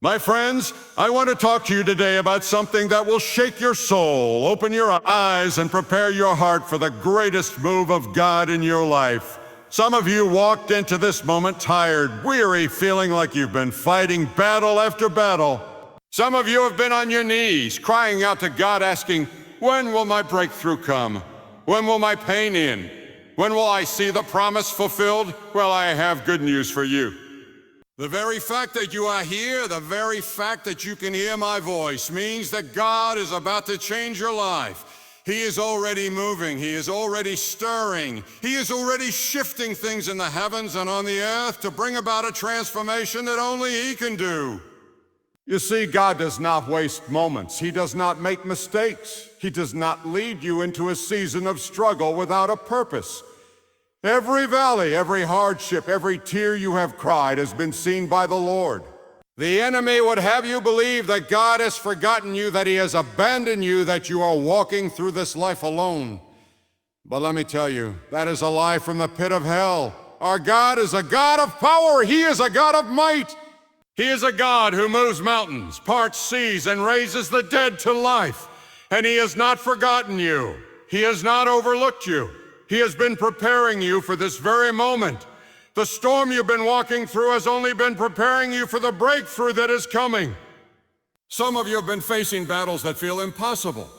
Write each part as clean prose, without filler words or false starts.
My friends, I want to talk to you today about something that will shake your soul, open your eyes, and prepare your heart for the greatest move of God in your life. Some of you walked into this moment tired, weary, feeling like you've been fighting battle after battle. Some of you have been on your knees, crying out to God, asking, "When will my breakthrough come? When will my pain end? When will I see the promise fulfilled?" Well, I have good news for you. The very fact that you are here, the very fact that you can hear my voice, means that God is about to change your life. He is already moving. He is already stirring. He is already shifting things in the heavens and on the earth to bring about a transformation that only He can do. You see, God does not waste moments. He does not make mistakes. He does not lead you into a season of struggle without a purpose. Every valley, every hardship, every tear you have cried has been seen by the Lord. The enemy would have you believe that God has forgotten you, that He has abandoned you, that you are walking through this life alone. But let me tell you, that is a lie from the pit of hell. Our God is a God of power. He is a God of might. He is a God who moves mountains, parts seas, and raises the dead to life. And He has not forgotten you. He has not overlooked you. He has been preparing you for this very moment. The storm you've been walking through has only been preparing you for the breakthrough that is coming. Some of you have been facing battles that feel impossible.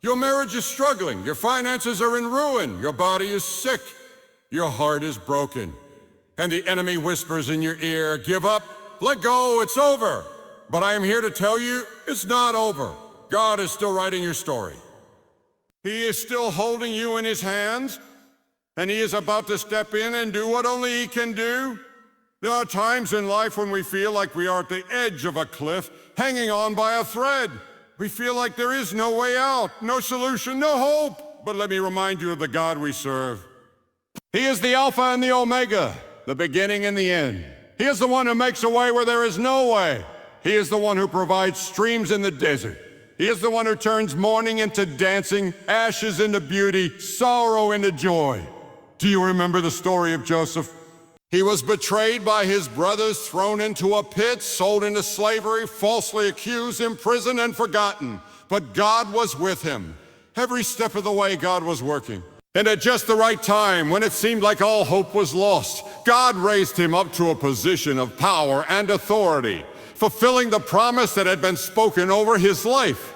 Your marriage is struggling. Your finances are in ruin. Your body is sick. Your heart is broken. And the enemy whispers in your ear, "Give up, let go, it's over." But I am here to tell you, it's not over. God is still writing your story. He is still holding you in His hands, and He is about to step in and do what only He can do. There are times in life when we feel like we are at the edge of a cliff, hanging on by a thread. We feel like there is no way out, no solution, no hope. But let me remind you of the God we serve. He is the Alpha and the Omega, the beginning and the end. He is the one who makes a way where there is no way. He is the one who provides streams in the desert. He is the one who turns mourning into dancing, ashes into beauty, sorrow into joy. Do you remember the story of Joseph? He was betrayed by his brothers, thrown into a pit, sold into slavery, falsely accused, imprisoned, and forgotten. But God was with him. Every step of the way, God was working. And at just the right time, when it seemed like all hope was lost, God raised him up to a position of power and authority, fulfilling the promise that had been spoken over his life.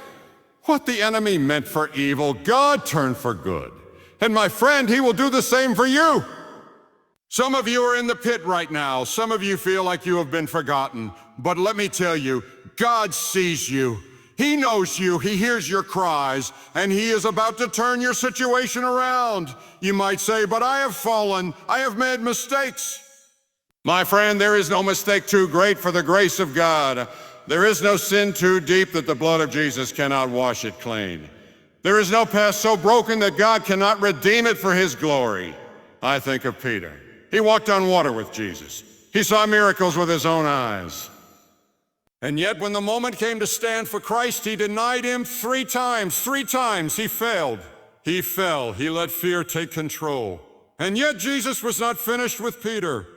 What the enemy meant for evil, God turned for good. And my friend, He will do the same for you. Some of you are in the pit right now. Some of you feel like you have been forgotten. But let me tell you, God sees you. He knows you. He hears your cries. And He is about to turn your situation around. You might say, "But I have fallen. I have made mistakes." My friend, there is no mistake too great for the grace of God. There is no sin too deep that the blood of Jesus cannot wash it clean. There is no past so broken that God cannot redeem it for His glory. I think of Peter. He walked on water with Jesus. He saw miracles with his own eyes. And yet when the moment came to stand for Christ, he denied Him 3 times. 3 times he failed. He fell. He let fear take control. And yet Jesus was not finished with Peter.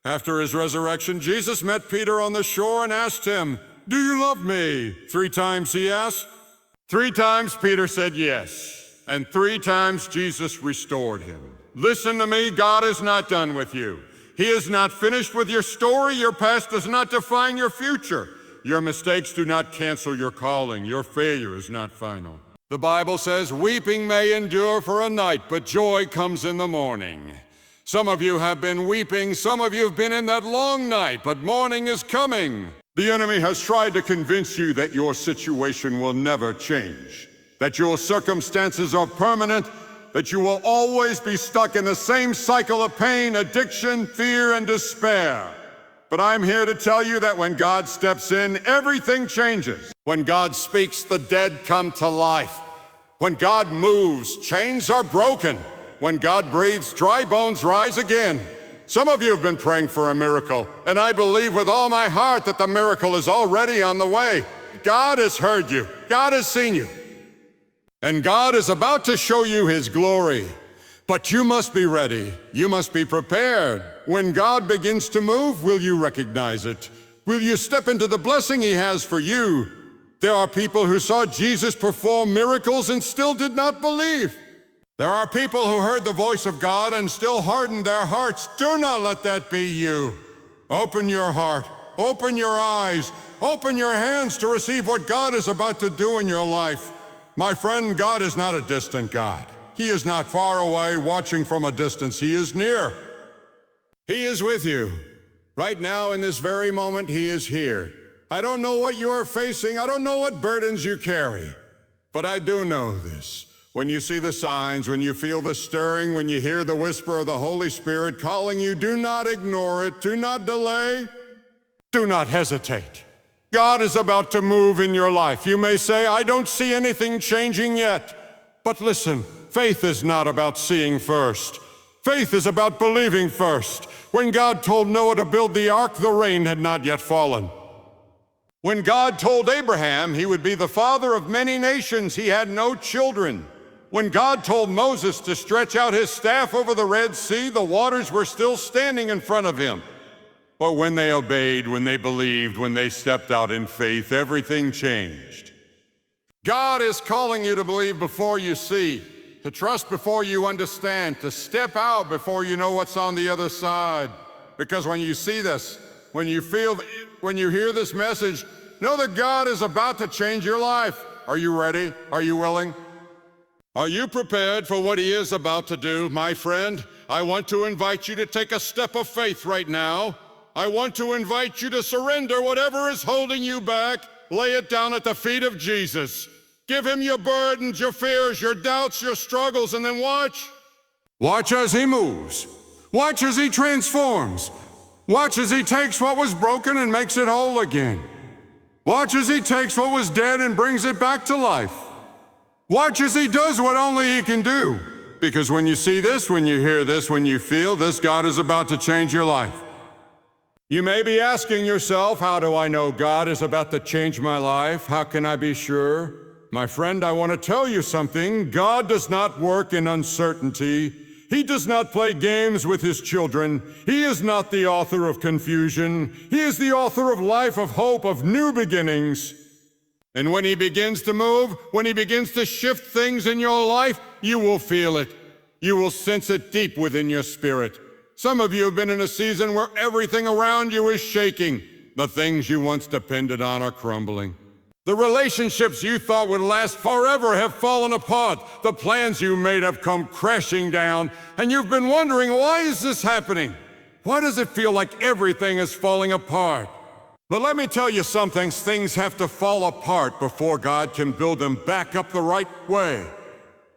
After His resurrection, Jesus met Peter on the shore and asked him, "Do you love me?" 3 times he asked. 3 times Peter said yes. And 3 times Jesus restored him. Listen to me, God is not done with you. He is not finished with your story. Your past does not define your future. Your mistakes do not cancel your calling. Your failure is not final. The Bible says, "Weeping may endure for a night, but joy comes in the morning." Some of you have been weeping. Some of you have been in that long night, but morning is coming. The enemy has tried to convince you that your situation will never change, that your circumstances are permanent, that you will always be stuck in the same cycle of pain, addiction, fear, and despair. But I'm here to tell you that when God steps in, everything changes. When God speaks, the dead come to life. When God moves, chains are broken. When God breathes, dry bones rise again. Some of you have been praying for a miracle, and I believe with all my heart that the miracle is already on the way. God has heard you. God has seen you. And God is about to show you His glory. But you must be ready. You must be prepared. When God begins to move, will you recognize it? Will you step into the blessing He has for you? There are people who saw Jesus perform miracles and still did not believe. There are people who heard the voice of God and still hardened their hearts. Do not let that be you. Open your heart, open your eyes, open your hands to receive what God is about to do in your life. My friend, God is not a distant God. He is not far away watching from a distance. He is near. He is with you. Right now, in this very moment, He is here. I don't know what you are facing. I don't know what burdens you carry. But I do know this. When you see the signs, when you feel the stirring, when you hear the whisper of the Holy Spirit calling you, do not ignore it. Do not delay. Do not hesitate. God is about to move in your life. You may say, I don't see anything changing yet. But listen, faith is not about seeing first. Faith is about believing first. When God told Noah to build the ark, the rain had not yet fallen. When God told Abraham he would be the father of many nations, he had no children. When God told Moses to stretch out his staff over the Red Sea, the waters were still standing in front of him. But when they obeyed, when they believed, when they stepped out in faith, everything changed. God is calling you to believe before you see, to trust before you understand, to step out before you know what's on the other side. Because when you see this, when you hear this message, know that God is about to change your life. Are you ready? Are you willing? Are you prepared for what He is about to do, my friend? I want to invite you to take a step of faith right now. I want to invite you to surrender whatever is holding you back. Lay it down at the feet of Jesus. Give Him your burdens, your fears, your doubts, your struggles, and then watch. Watch as He moves. Watch as He transforms. Watch as He takes what was broken and makes it whole again. Watch as He takes what was dead and brings it back to life. Watch as He does what only He can do. Because when you see this, when you hear this, when you feel this, God is about to change your life. You may be asking yourself, how do I know God is about to change my life? How can I be sure? My friend, I want to tell you something. God does not work in uncertainty. He does not play games with His children. He is not the author of confusion. He is the author of life, of hope, of new beginnings. And when He begins to move, when He begins to shift things in your life, you will feel it. You will sense it deep within your spirit. Some of you have been in a season where everything around you is shaking. The things you once depended on are crumbling. The relationships you thought would last forever have fallen apart. The plans you made have come crashing down, and you've been wondering, why is this happening? Why does it feel like everything is falling apart? But let me tell you something, things have to fall apart before God can build them back up the right way.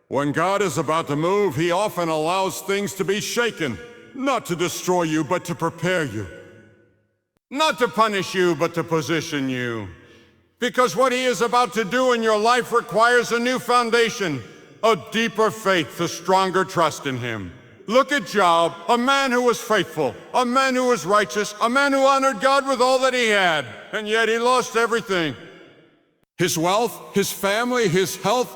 When God is about to move, He often allows things to be shaken, not to destroy you, but to prepare you. Not to punish you, but to position you. Because what He is about to do in your life requires a new foundation, a deeper faith, a stronger trust in Him. Look at Job, a man who was faithful, a man who was righteous, a man who honored God with all that he had, and yet he lost everything. His wealth, his family, his health,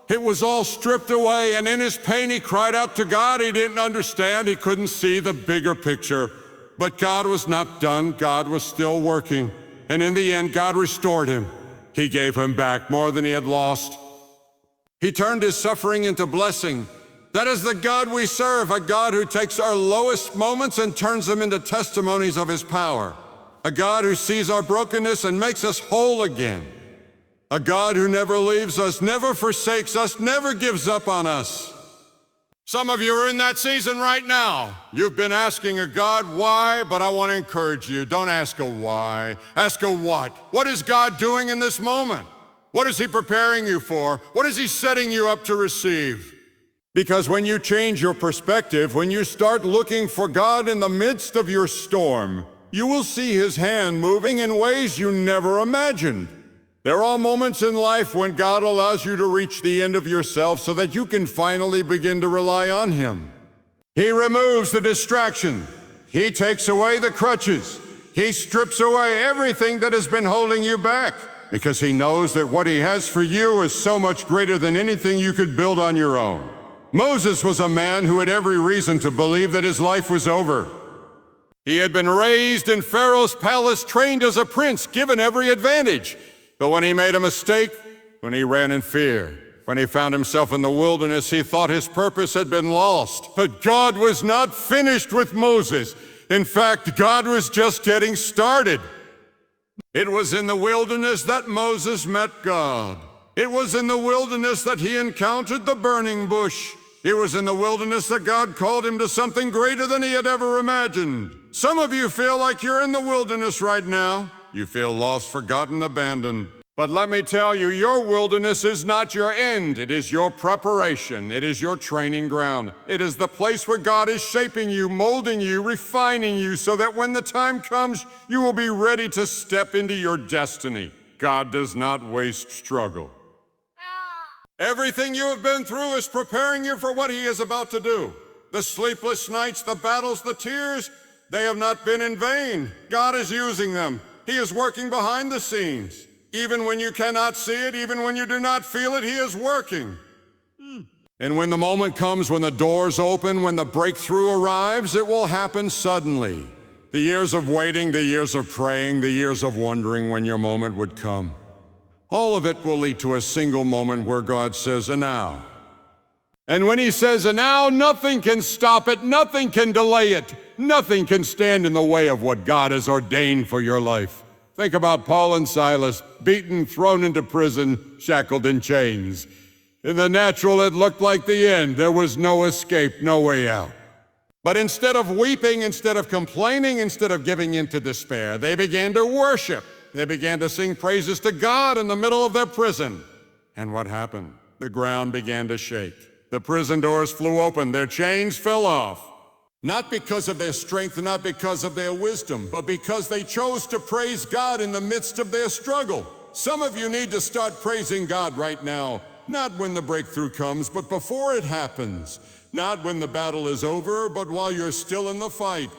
it was all stripped away, and in his pain he cried out to God. He didn't understand, he couldn't see the bigger picture. But God was not done, God was still working. And in the end, God restored him. He gave him back more than he had lost. He turned his suffering into blessing. That is the God we serve, a God who takes our lowest moments and turns them into testimonies of His power. A God who sees our brokenness and makes us whole again. A God who never leaves us, never forsakes us, never gives up on us. Some of you are in that season right now. You've been asking a God why, but I want to encourage you, don't ask a why, ask a what. What is God doing in this moment? What is He preparing you for? What is He setting you up to receive? Because when you change your perspective, when you start looking for God in the midst of your storm, you will see His hand moving in ways you never imagined. There are moments in life when God allows you to reach the end of yourself so that you can finally begin to rely on Him. He removes the distraction. He takes away the crutches. He strips away everything that has been holding you back, because He knows that what He has for you is so much greater than anything you could build on your own. Moses was a man who had every reason to believe that his life was over. He had been raised in Pharaoh's palace, trained as a prince, given every advantage. But when he made a mistake, when he ran in fear, when he found himself in the wilderness, he thought his purpose had been lost. But God was not finished with Moses. In fact, God was just getting started. It was in the wilderness that Moses met God. It was in the wilderness that he encountered the burning bush. It was in the wilderness that God called him to something greater than he had ever imagined. Some of you feel like you're in the wilderness right now. You feel lost, forgotten, abandoned. But let me tell you, your wilderness is not your end. It is your preparation. It is your training ground. It is the place where God is shaping you, molding you, refining you, so that when the time comes, you will be ready to step into your destiny. God does not waste struggle. Everything you have been through is preparing you for what he is about to do. The sleepless nights, the battles, the tears, they have not been in vain. God is using them. He is working behind the scenes. Even when you cannot see it, even when you do not feel it, he is working. And when the moment comes, when the doors open, when the breakthrough arrives, it will happen suddenly. The years of waiting, the years of praying, the years of wondering when your moment would come. All of it will lead to a single moment where God says, "And now." And when he says, "And now," nothing can stop it, nothing can delay it, nothing can stand in the way of what God has ordained for your life. Think about Paul and Silas, beaten, thrown into prison, shackled in chains. In the natural, it looked like the end. There was no escape, no way out. But instead of weeping, instead of complaining, instead of giving in to despair, they began to worship. They began to sing praises to God in the middle of their prison. And what happened? The ground began to shake. The prison doors flew open. Their chains fell off. Not because of their strength, not because of their wisdom, but because they chose to praise God in the midst of their struggle. Some of you need to start praising God right now. Not when the breakthrough comes, but before it happens. Not when the battle is over, but while you're still in the fight.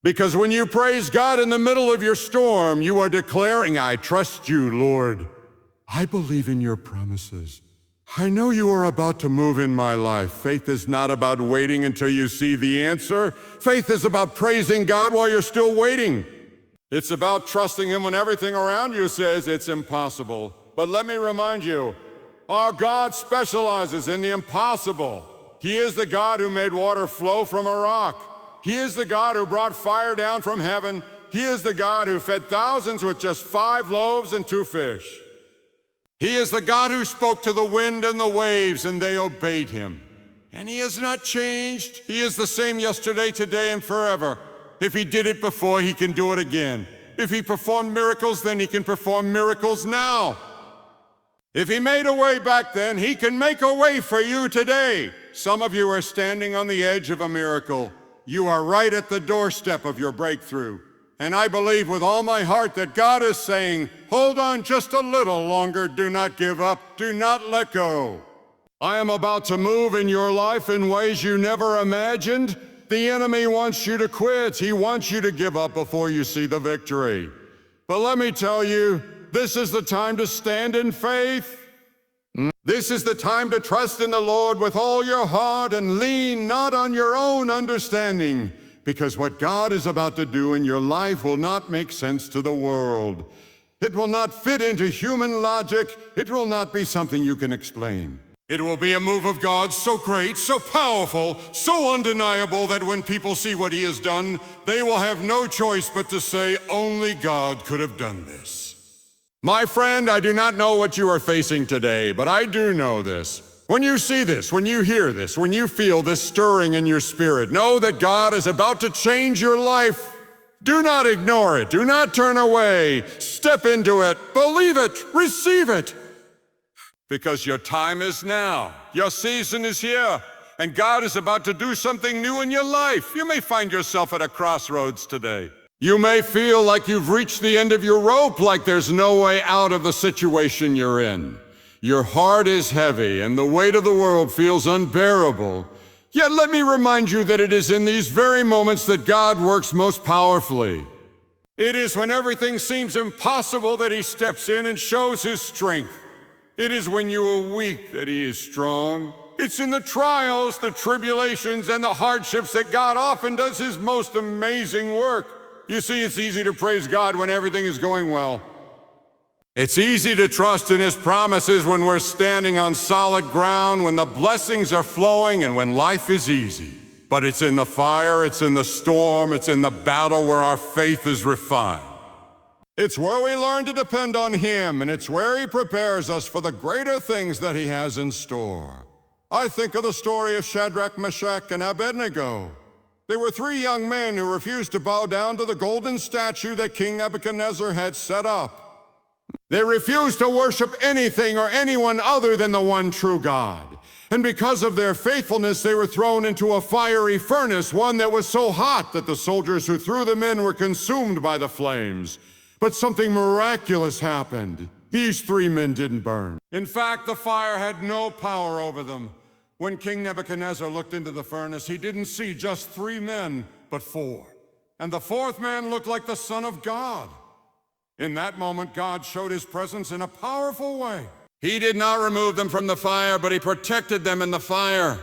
Because when you praise God in the middle of your storm, you are declaring, "I trust you, Lord. I believe in your promises. I know you are about to move in my life." Faith is not about waiting until you see the answer. Faith is about praising God while you're still waiting. It's about trusting him when everything around you says it's impossible. But let me remind you, our God specializes in the impossible. He is the God who made water flow from a rock. He is the God who brought fire down from heaven. He is the God who fed thousands with just 5 loaves and 2 fish. He is the God who spoke to the wind and the waves, and they obeyed him. And he has not changed. He is the same yesterday, today, and forever. If he did it before, he can do it again. If he performed miracles, then he can perform miracles now. If he made a way back then, he can make a way for you today. Some of you are standing on the edge of a miracle. You are right at the doorstep of your breakthrough. And I believe with all my heart that God is saying, hold on just a little longer. Do not give up. Do not let go. I am about to move in your life in ways you never imagined. The enemy wants you to quit. He wants you to give up before you see the victory. But let me tell you, this is the time to stand in faith. This is the time to trust in the Lord with all your heart and lean not on your own understanding. Because what God is about to do in your life will not make sense to the world. It will not fit into human logic. It will not be something you can explain. It will be a move of God so great, so powerful, so undeniable that when people see what he has done, they will have no choice but to say, only God could have done this. My friend, I do not know what you are facing today, but I do know this. When you see this, when you hear this, when you feel this stirring in your spirit, know that God is about to change your life. Do not ignore it. Do not turn away. Step into it. Believe it. Receive it. Because your time is now. Your season is here. And God is about to do something new in your life. You may find yourself at a crossroads today. You may feel like you've reached the end of your rope, like there's no way out of the situation you're in. Your heart is heavy and the weight of the world feels unbearable. Yet let me remind you that it is in these very moments that God works most powerfully. It is when everything seems impossible that he steps in and shows his strength. It is when you are weak that he is strong. It's in the trials, the tribulations, and the hardships that God often does his most amazing work. You see, it's easy to praise God when everything is going well. It's easy to trust in his promises when we're standing on solid ground, when the blessings are flowing, and when life is easy. But it's in the fire, it's in the storm, it's in the battle where our faith is refined. It's where we learn to depend on him, and it's where he prepares us for the greater things that he has in store. I think of the story of Shadrach, Meshach, and Abednego. They were three young men who refused to bow down to the golden statue that King Nebuchadnezzar had set up. They refused to worship anything or anyone other than the one true God. And because of their faithfulness, they were thrown into a fiery furnace, one that was so hot that the soldiers who threw them in were consumed by the flames. But something miraculous happened. These three men didn't burn. In fact, the fire had no power over them. When King Nebuchadnezzar looked into the furnace, he didn't see just three men, but four. And the fourth man looked like the Son of God. In that moment, God showed his presence in a powerful way. He did not remove them from the fire, but he protected them in the fire.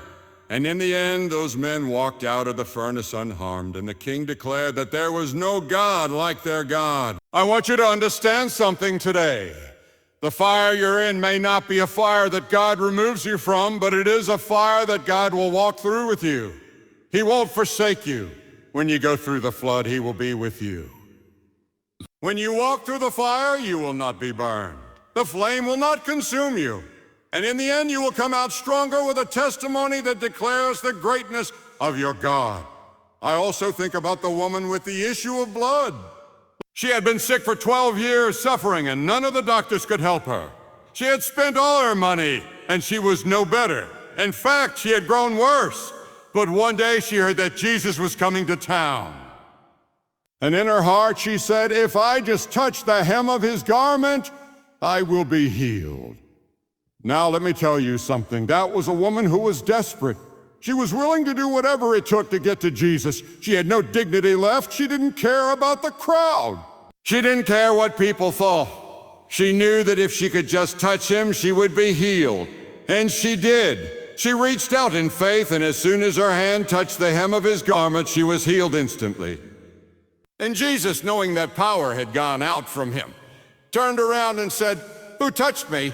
And in the end, those men walked out of the furnace unharmed, and the king declared that there was no God like their God. I want you to understand something today. The fire you're in may not be a fire that God removes you from, but it is a fire that God will walk through with you. He won't forsake you. When you go through the flood, he will be with you. When you walk through the fire, you will not be burned. The flame will not consume you. And in the end, you will come out stronger with a testimony that declares the greatness of your God. I also think about the woman with the issue of blood. She had been sick for 12 years, suffering, and none of the doctors could help her. She had spent all her money, and she was no better. In fact, she had grown worse. But one day she heard that Jesus was coming to town. And in her heart she said, if I just touch the hem of his garment, I will be healed. Now let me tell you something. That was a woman who was desperate. She was willing to do whatever it took to get to Jesus. She had no dignity left. She didn't care about the crowd. She didn't care what people thought. She knew that if she could just touch him, she would be healed. And she did. She reached out in faith, and as soon as her hand touched the hem of his garment, she was healed instantly. And Jesus, knowing that power had gone out from him, turned around and said, "Who touched me?"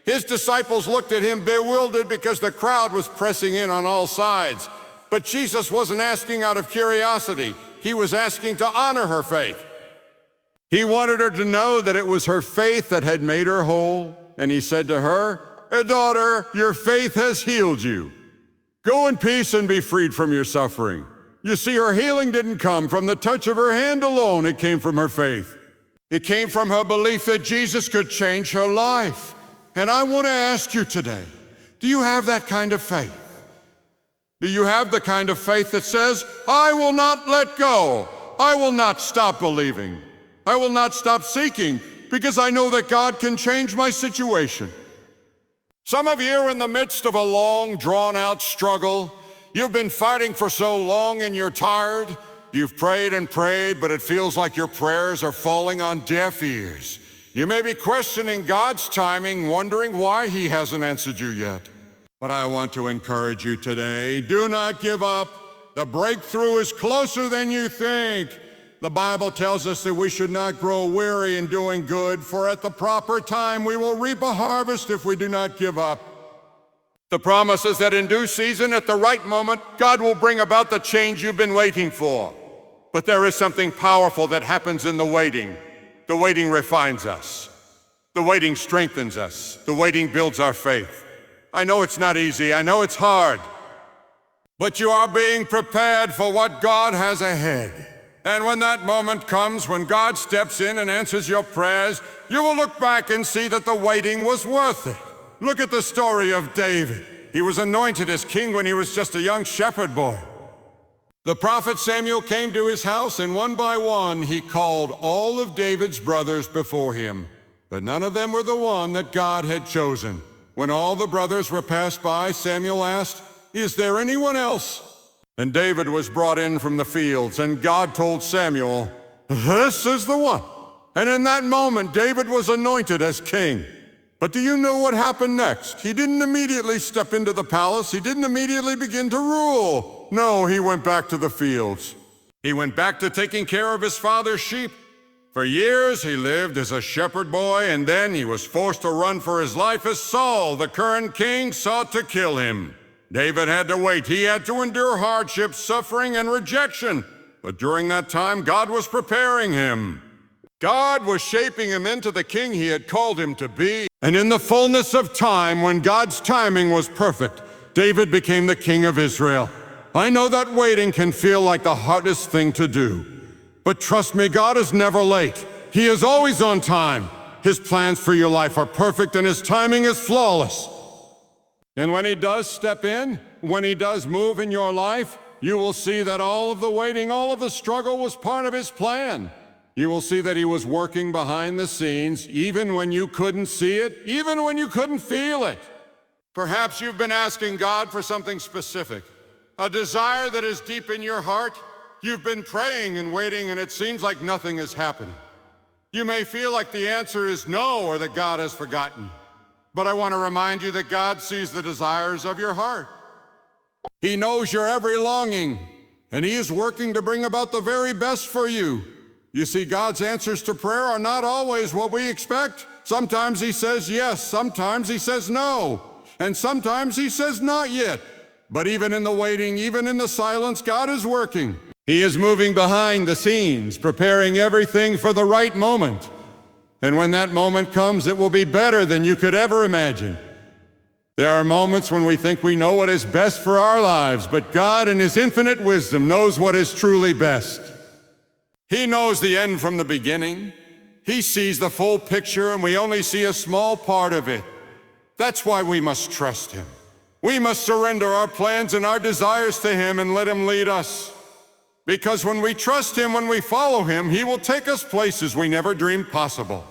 His disciples looked at him bewildered because the crowd was pressing in on all sides. But Jesus wasn't asking out of curiosity. He was asking to honor her faith. He wanted her to know that it was her faith that had made her whole. And he said to her, "Daughter, your faith has healed you. Go in peace and be freed from your suffering." You see, her healing didn't come from the touch of her hand alone. It came from her faith. It came from her belief that Jesus could change her life. And I want to ask you today, do you have that kind of faith? Do you have the kind of faith that says, I will not let go. I will not stop believing. I will not stop seeking because I know that God can change my situation. Some of you are in the midst of a long, drawn-out struggle. You've been fighting for so long and you're tired. You've prayed and prayed, but it feels like your prayers are falling on deaf ears. You may be questioning God's timing, wondering why he hasn't answered you yet. But I want to encourage you today, do not give up. The breakthrough is closer than you think. The Bible tells us that we should not grow weary in doing good, for at the proper time we will reap a harvest if we do not give up. The promise is that in due season, at the right moment, God will bring about the change you've been waiting for. But there is something powerful that happens in the waiting. The waiting refines us. The waiting strengthens us. The waiting builds our faith. I know it's not easy. I know it's hard. But you are being prepared for what God has ahead. And when that moment comes, when God steps in and answers your prayers, you will look back and see that the waiting was worth it. Look at the story of David. He was anointed as king when he was just a young shepherd boy. The prophet Samuel came to his house, and one by one he called all of David's brothers before him. But none of them were the one that God had chosen. When all the brothers were passed by, Samuel asked, "Is there anyone else?" And David was brought in from the fields, and God told Samuel, "This is the one." And in that moment, David was anointed as king. But do you know what happened next? He didn't immediately step into the palace. He didn't immediately begin to rule. No, he went back to the fields. He went back to taking care of his father's sheep. For years, he lived as a shepherd boy, and then he was forced to run for his life as Saul, the current king, sought to kill him. David had to wait. He had to endure hardship, suffering, and rejection. But during that time, God was preparing him. God was shaping him into the king he had called him to be. And in the fullness of time, when God's timing was perfect, David became the king of Israel. I know that waiting can feel like the hardest thing to do. But trust me, God is never late. He is always on time. His plans for your life are perfect and his timing is flawless. And when he does step in, when he does move in your life, you will see that all of the waiting, all of the struggle was part of his plan. You will see that he was working behind the scenes, even when you couldn't see it, even when you couldn't feel it. Perhaps you've been asking God for something specific, a desire that is deep in your heart. You've been praying and waiting, and it seems like nothing is happening. You may feel like the answer is no, or that God has forgotten. But I want to remind you that God sees the desires of your heart. He knows your every longing, and he is working to bring about the very best for you. You see, God's answers to prayer are not always what we expect. Sometimes he says yes, sometimes he says no, and sometimes he says not yet. But even in the waiting, even in the silence, God is working. He is moving behind the scenes, preparing everything for the right moment. And when that moment comes, it will be better than you could ever imagine. There are moments when we think we know what is best for our lives, but God in his infinite wisdom knows what is truly best. He knows the end from the beginning. He sees the full picture, and we only see a small part of it. That's why we must trust him. We must surrender our plans and our desires to him and let him lead us. Because when we trust him, when we follow him, he will take us places we never dreamed possible.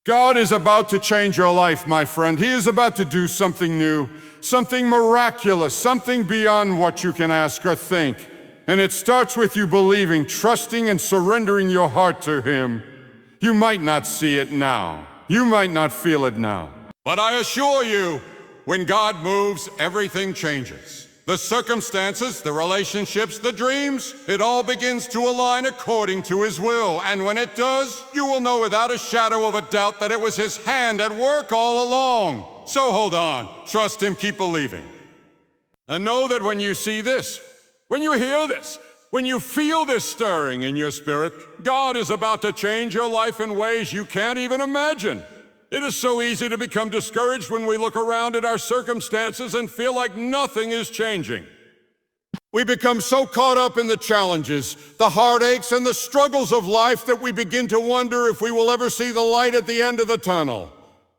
God is about to change your life, my friend. He is about to do something new, something miraculous, something beyond what you can ask or think. And it starts with you believing, trusting, and surrendering your heart to him. You might not see it now. You might not feel it now. But I assure you, when God moves, everything changes. The circumstances, the relationships, the dreams, it all begins to align according to his will. And when it does, you will know without a shadow of a doubt that it was his hand at work all along. So hold on, trust him, keep believing. And know that when you see this, when you hear this, when you feel this stirring in your spirit, God is about to change your life in ways you can't even imagine. It is so easy to become discouraged when we look around at our circumstances and feel like nothing is changing. We become so caught up in the challenges, the heartaches, and the struggles of life that we begin to wonder if we will ever see the light at the end of the tunnel.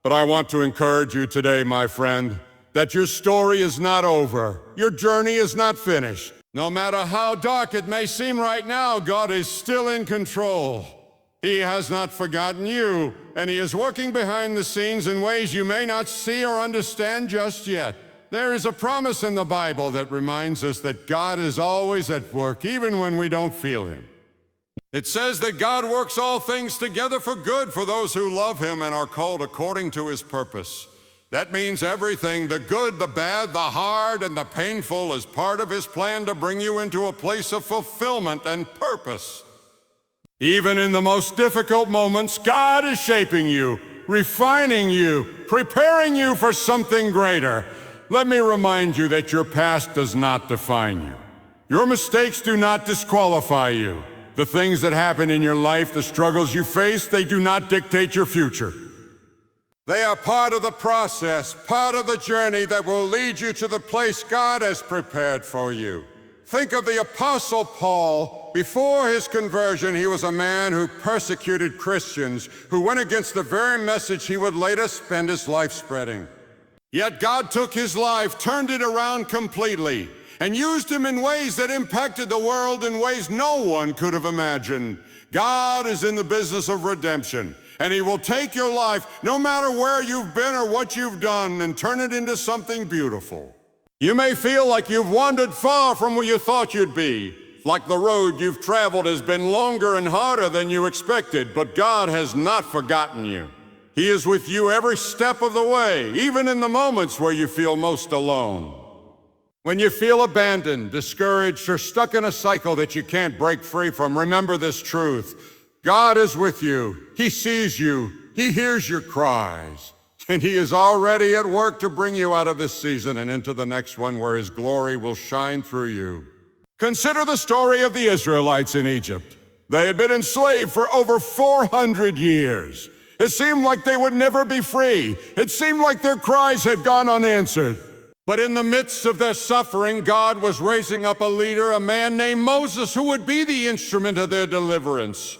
But I want to encourage you today, my friend, that your story is not over. Your journey is not finished. No matter how dark it may seem right now, God is still in control. He has not forgotten you, and he is working behind the scenes in ways you may not see or understand just yet. There is a promise in the Bible that reminds us that God is always at work, even when we don't feel him. It says that God works all things together for good for those who love him and are called according to his purpose. That means everything, the good, the bad, the hard, and the painful, is part of his plan to bring you into a place of fulfillment and purpose. Even in the most difficult moments, God is shaping you, refining you, preparing you for something greater. Let me remind you that your past does not define you. Your mistakes do not disqualify you. The things that happen in your life, the struggles you face, they do not dictate your future. They are part of the process, part of the journey that will lead you to the place God has prepared for you. Think of the Apostle Paul. Before his conversion, he was a man who persecuted Christians, who went against the very message he would later spend his life spreading. Yet God took his life, turned it around completely, and used him in ways that impacted the world in ways no one could have imagined. God is in the business of redemption, and he will take your life, no matter where you've been or what you've done, and turn it into something beautiful. You may feel like you've wandered far from where you thought you'd be, like the road you've traveled has been longer and harder than you expected, but God has not forgotten you. He is with you every step of the way, even in the moments where you feel most alone. When you feel abandoned, discouraged, or stuck in a cycle that you can't break free from, remember this truth. God is with you. He sees you. He hears your cries. And He is already at work to bring you out of this season and into the next one where His glory will shine through you. Consider the story of the Israelites in Egypt. They had been enslaved for over 400 years. It seemed like they would never be free. It seemed like their cries had gone unanswered. But in the midst of their suffering, God was raising up a leader, a man named Moses, who would be the instrument of their deliverance.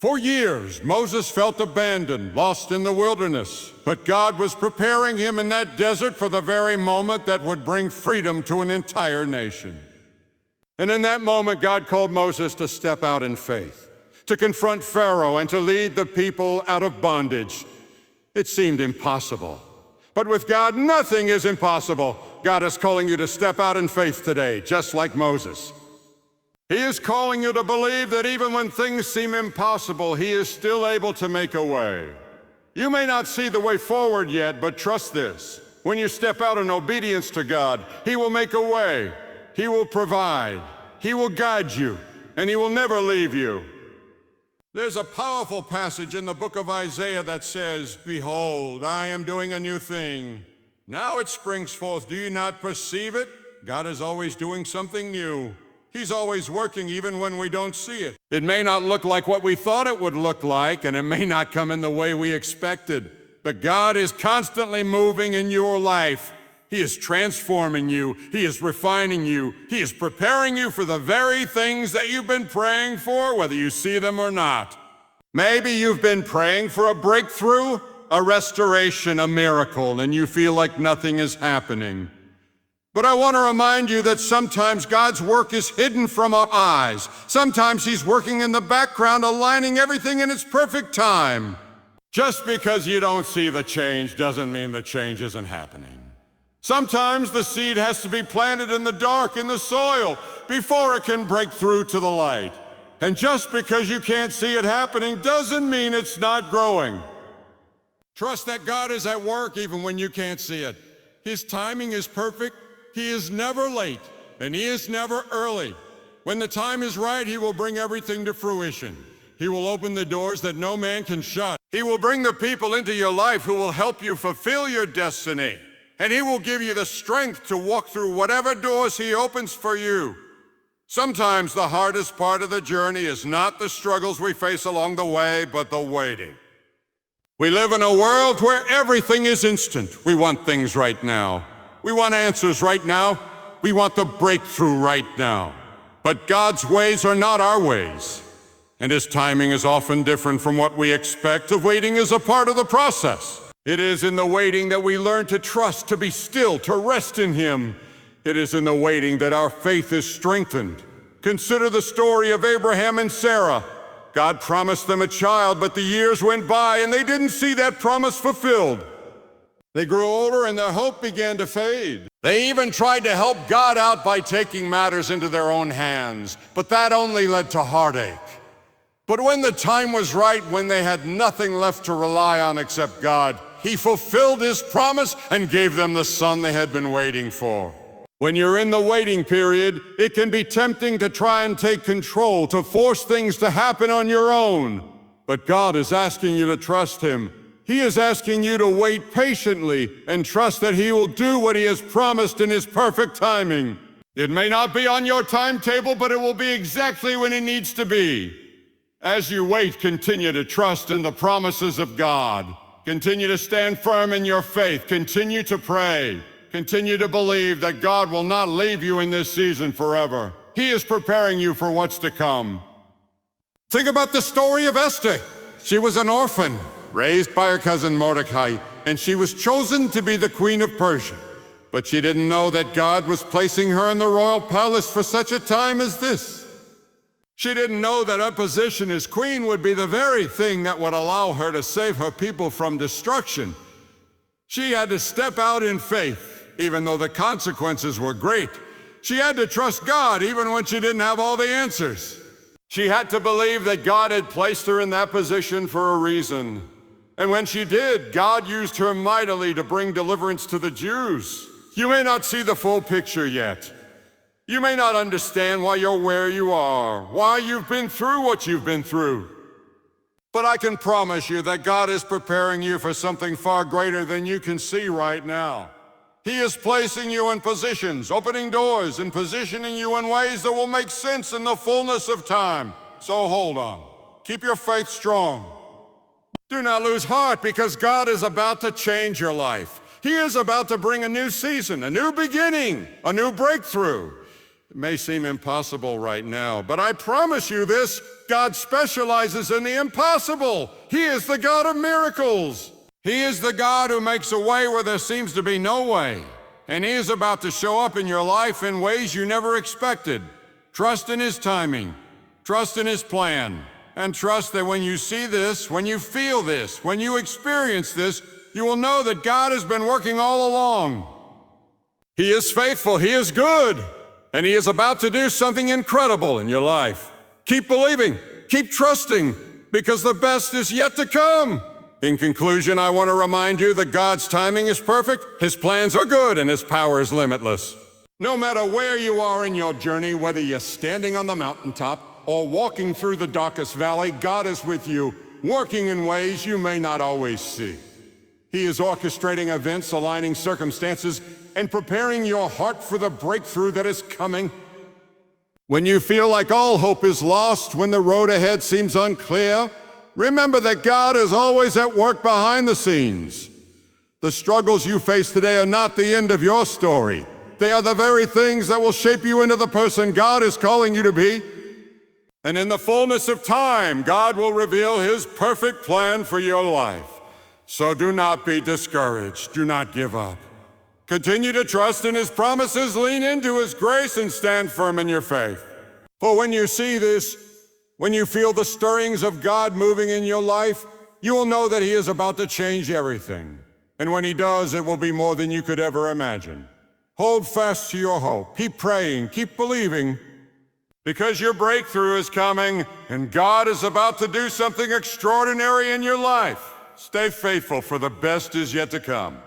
For years, Moses felt abandoned, lost in the wilderness. But God was preparing him in that desert for the very moment that would bring freedom to an entire nation. And in that moment, God called Moses to step out in faith, to confront Pharaoh and to lead the people out of bondage. It seemed impossible. But with God, nothing is impossible. God is calling you to step out in faith today, just like Moses. He is calling you to believe that even when things seem impossible, He is still able to make a way. You may not see the way forward yet, but trust this. When you step out in obedience to God, He will make a way. He will provide. He will guide you, and He will never leave you. There's a powerful passage in the book of Isaiah that says, "Behold, I am doing a new thing. Now it springs forth. Do you not perceive it?" God is always doing something new. He's always working even when we don't see it. It may not look like what we thought it would look like, and it may not come in the way we expected. But God is constantly moving in your life. He is transforming you. He is refining you. He is preparing you for the very things that you've been praying for, whether you see them or not. Maybe you've been praying for a breakthrough, a restoration, a miracle, and you feel like nothing is happening. But I want to remind you that sometimes God's work is hidden from our eyes. Sometimes He's working in the background, aligning everything in its perfect time. Just because you don't see the change doesn't mean the change isn't happening. Sometimes the seed has to be planted in the dark, in the soil, before it can break through to the light. And just because you can't see it happening doesn't mean it's not growing. Trust that God is at work even when you can't see it. His timing is perfect. He is never late, and He is never early. When the time is right, He will bring everything to fruition. He will open the doors that no man can shut. He will bring the people into your life who will help you fulfill your destiny. And He will give you the strength to walk through whatever doors He opens for you. Sometimes the hardest part of the journey is not the struggles we face along the way, but the waiting. We live in a world where everything is instant. We want things right now. We want answers right now. We want the breakthrough right now. But God's ways are not our ways. And His timing is often different from what we expect. The waiting is a part of the process. It is in the waiting that we learn to trust, to be still, to rest in Him. It is in the waiting that our faith is strengthened. Consider the story of Abraham and Sarah. God promised them a child, but the years went by and they didn't see that promise fulfilled. They grew older and their hope began to fade. They even tried to help God out by taking matters into their own hands, but that only led to heartache. But when the time was right, when they had nothing left to rely on except God, He fulfilled His promise and gave them the son they had been waiting for. When you're in the waiting period, it can be tempting to try and take control, to force things to happen on your own. But God is asking you to trust Him. He is asking you to wait patiently and trust that He will do what He has promised in His perfect timing. It may not be on your timetable, but it will be exactly when it needs to be. As you wait, continue to trust in the promises of God. Continue to stand firm in your faith. Continue to pray. Continue to believe that God will not leave you in this season forever. He is preparing you for what's to come. Think about the story of Esther. She was an orphan, raised by her cousin Mordecai, and she was chosen to be the queen of Persia. But she didn't know that God was placing her in the royal palace for such a time as this. She didn't know that her position as queen would be the very thing that would allow her to save her people from destruction. She had to step out in faith, even though the consequences were great. She had to trust God, even when she didn't have all the answers. She had to believe that God had placed her in that position for a reason. And when she did, God used her mightily to bring deliverance to the Jews. You may not see the full picture yet. You may not understand why you're where you are, why you've been through what you've been through. But I can promise you that God is preparing you for something far greater than you can see right now. He is placing you in positions, opening doors, and positioning you in ways that will make sense in the fullness of time. So hold on. Keep your faith strong. Do not lose heart, because God is about to change your life. He is about to bring a new season, a new beginning, a new breakthrough. It may seem impossible right now, but I promise you this, God specializes in the impossible. He is the God of miracles. He is the God who makes a way where there seems to be no way. And He is about to show up in your life in ways you never expected. Trust in His timing. Trust in His plan. And trust that when you see this, when you feel this, when you experience this, you will know that God has been working all along. He is faithful, He is good, and He is about to do something incredible in your life. Keep believing, keep trusting, because the best is yet to come. In conclusion, I want to remind you that God's timing is perfect, His plans are good, and His power is limitless. No matter where you are in your journey, whether you're standing on the mountaintop or walking through the darkest valley, God is with you, working in ways you may not always see. He is orchestrating events, aligning circumstances, and preparing your heart for the breakthrough that is coming. When you feel like all hope is lost, when the road ahead seems unclear, remember that God is always at work behind the scenes. The struggles you face today are not the end of your story. They are the very things that will shape you into the person God is calling you to be. And in the fullness of time, God will reveal His perfect plan for your life. So do not be discouraged. Do not give up. Continue to trust in His promises, lean into His grace, and stand firm in your faith. For when you see this, when you feel the stirrings of God moving in your life, you will know that He is about to change everything. And when He does, it will be more than you could ever imagine. Hold fast to your hope. Keep praying. Keep believing. Because your breakthrough is coming, and God is about to do something extraordinary in your life. Stay faithful, for the best is yet to come.